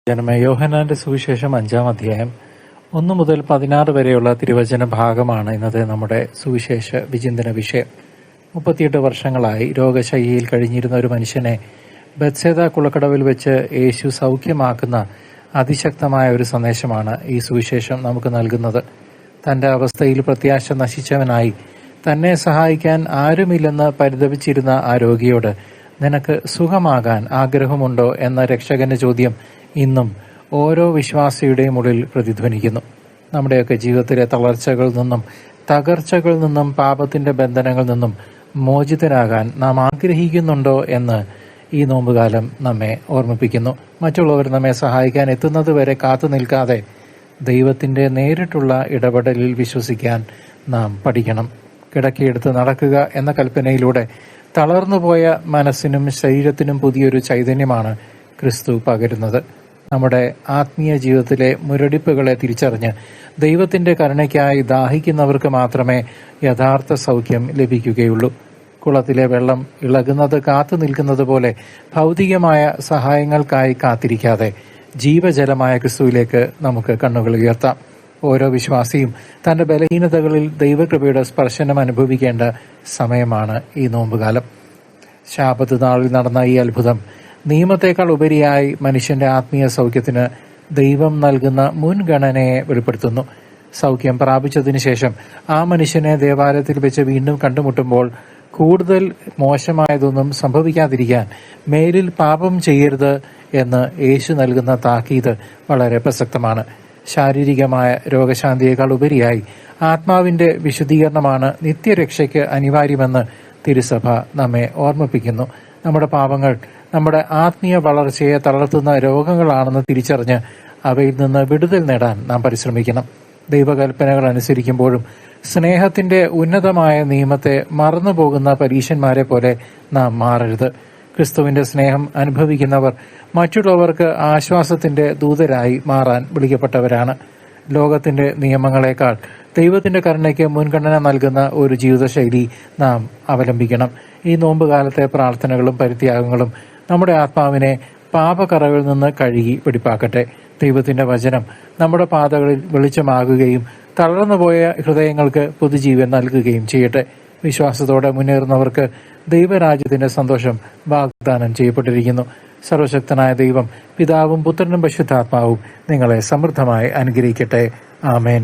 യോഹന്നാന്റെ സുവിശേഷം 5-ാം അധ്യായം 1 മുതൽ 16 വരെയുള്ള തിരുവചന ഭാഗമാണ് ഇന്നത്തെ നമ്മുടെ സുവിശേഷ വിചിന്തന വിഷയം. 38 വർഷങ്ങളായി രോഗശയ്യയിൽ കഴിഞ്ഞിരുന്ന ഒരു മനുഷ്യനെ ബത്സേദ കുളക്കടവിൽ വെച്ച് യേശു സൗഖ്യമാക്കുന്ന അതിശക്തമായ ഒരു സന്ദേശമാണ് ഈ സുവിശേഷം നമുക്ക് നൽകുന്നത്. തന്റെ അവസ്ഥയിൽ പ്രത്യാശ നശിച്ചവനായി തന്നെ സഹായിക്കാൻ ആരുമില്ലെന്ന് പരിതപിച്ചിരുന്ന ആ രോഗിയോട് നിനക്ക് സുഖമാകാൻ ആഗ്രഹമുണ്ടോ എന്ന രക്ഷകന്റെ ചോദ്യം ഇന്നും ഓരോ വിശ്വാസിയുടെയും ഉള്ളിൽ പ്രതിധ്വനിക്കുന്നു. നമ്മുടെയൊക്കെ ജീവിതത്തിലെ തളർച്ചകളിൽ നിന്നും തകർച്ചകളിൽ നിന്നും പാപത്തിന്റെ ബന്ധനങ്ങളിൽ നിന്നും മോചിതരാകാൻ നാം ആഗ്രഹിക്കുന്നുണ്ടോ എന്ന് ഈ നോമ്പുകാലം നമ്മെ ഓർമ്മിപ്പിക്കുന്നു. മറ്റുള്ളവർ നമ്മെ സഹായിക്കാൻ എത്തുന്നത് വരെ കാത്തു നിൽക്കാതെ ദൈവത്തിന്റെ നേരിട്ടുള്ള ഇടപെടലിൽ വിശ്വസിക്കാൻ നാം പഠിക്കണം. കിടക്കിയെടുത്ത് നടക്കുക എന്ന കൽപ്പനയിലൂടെ തളർന്നുപോയ മനസ്സിനും ശരീരത്തിനും പുതിയൊരു ചൈതന്യമാണ് ക്രിസ്തു പകരുന്നത്. നമ്മുടെ ആത്മീയ ജീവിതത്തിലെ മുരടിപ്പുകളെ തിരിച്ചറിഞ്ഞ് ദൈവത്തിന്റെ കരുണയ്ക്കായി ദാഹിക്കുന്നവർക്ക് മാത്രമേ യഥാർത്ഥ സൗഖ്യം ലഭിക്കുകയുള്ളൂ. കുളത്തിലെ വെള്ളം ഇളകുന്നത് കാത്തു നിൽക്കുന്നത് പോലെ ഭൗതികമായ സഹായങ്ങൾക്കായി കാത്തിരിക്കാതെ ജീവജലമായ ക്രിസ്തുവിലേക്ക് നമുക്ക് കണ്ണുകൾ ഉയർത്താം. ഓരോ വിശ്വാസിയും തന്റെ ബലഹീനതകളിൽ ദൈവകൃപയുടെ സ്പർശനം അനുഭവിക്കേണ്ട സമയമാണ് ഈ നോമ്പുകാലം. ശാബത്ത് നാളിൽ നടന്ന ഈ അത്ഭുതം നിയമത്തെക്കാൾ ഉപരിയായി മനുഷ്യന്റെ ആത്മീയ സൗഖ്യത്തിന് ദൈവം നൽകുന്ന മുൻഗണനയെ വെളിപ്പെടുത്തുന്നു. സൗഖ്യം പ്രാപിച്ചതിനു ശേഷം ആ മനുഷ്യനെ ദേവാലയത്തിൽ വെച്ച് വീണ്ടും കണ്ടുമുട്ടുമ്പോൾ കൂടുതൽ മോശമായതൊന്നും സംഭവിക്കാതിരിക്കാൻ മേലിൽ പാപം ചെയ്യരുത് എന്ന് യേശു നൽകുന്ന താക്കീത് വളരെ പ്രസക്തമാണ്. ശാരീരികമായ രോഗശാന്തിയേക്കാൾ ഉപരിയായി ആത്മാവിന്റെ വിശുദ്ധീകരണമാണ് നിത്യരക്ഷയ്ക്ക് അനിവാര്യമെന്ന് തിരുസഭ നമ്മെ ഓർമ്മിപ്പിക്കുന്നു. നമ്മുടെ പാപങ്ങൾ നമ്മുടെ ആത്മീയ വളർച്ചയെ തളർത്തുന്ന രോഗങ്ങളാണെന്ന് തിരിച്ചറിഞ്ഞ് അവയിൽ നിന്ന് വിടുതൽ നേടാൻ നാം പരിശ്രമിക്കണം. ദൈവകൽപ്പനകൾ അനുസരിക്കുമ്പോഴും സ്നേഹത്തിന്റെ ഉന്നതമായ നിയമത്തെ മറന്നുപോകുന്ന പരീശന്മാരെ പോലെ നാം മാറരുത്. ക്രിസ്തുവിന്റെ സ്നേഹം അനുഭവിക്കുന്നവർ മറ്റുള്ളവർക്ക് ആശ്വാസത്തിന്റെ ദൂതരായി മാറാൻ വിളിക്കപ്പെട്ടവരാണ്. ലോകത്തിന്റെ നിയമങ്ങളെക്കാൾ ദൈവത്തിന്റെ കരുണയ്ക്ക് മുൻഗണന നൽകുന്ന ഒരു ജീവിതശൈലി നാം അവലംബിക്കണം. ഈ നോമ്പുകാലത്തെ പ്രാർത്ഥനകളും പരിത്യാഗങ്ങളും നമ്മുടെ ആത്മാവിനെ പാപക്കറകളിൽ നിന്ന് കഴുകി വെടിപ്പാക്കട്ടെ. ദൈവത്തിന്റെ വചനം നമ്മുടെ പാതകളിൽ വെളിച്ചമാകുകയും തളർന്നുപോയ ഹൃദയങ്ങൾക്ക് പുതുജീവൻ നൽകുകയും ചെയ്യട്ടെ. വിശ്വാസത്തോടെ മുന്നേറുന്നവർക്ക് ദൈവരാജ്യത്തിന്റെ സന്തോഷം വാഗ്ദാനം ചെയ്യപ്പെട്ടിരിക്കുന്നു. സർവശക്തനായ ദൈവം പിതാവും പുത്രനും പരിശുദ്ധാത്മാവും നിങ്ങളെ സമൃദ്ധമായി അനുഗ്രഹിക്കട്ടെ. ആമേൻ.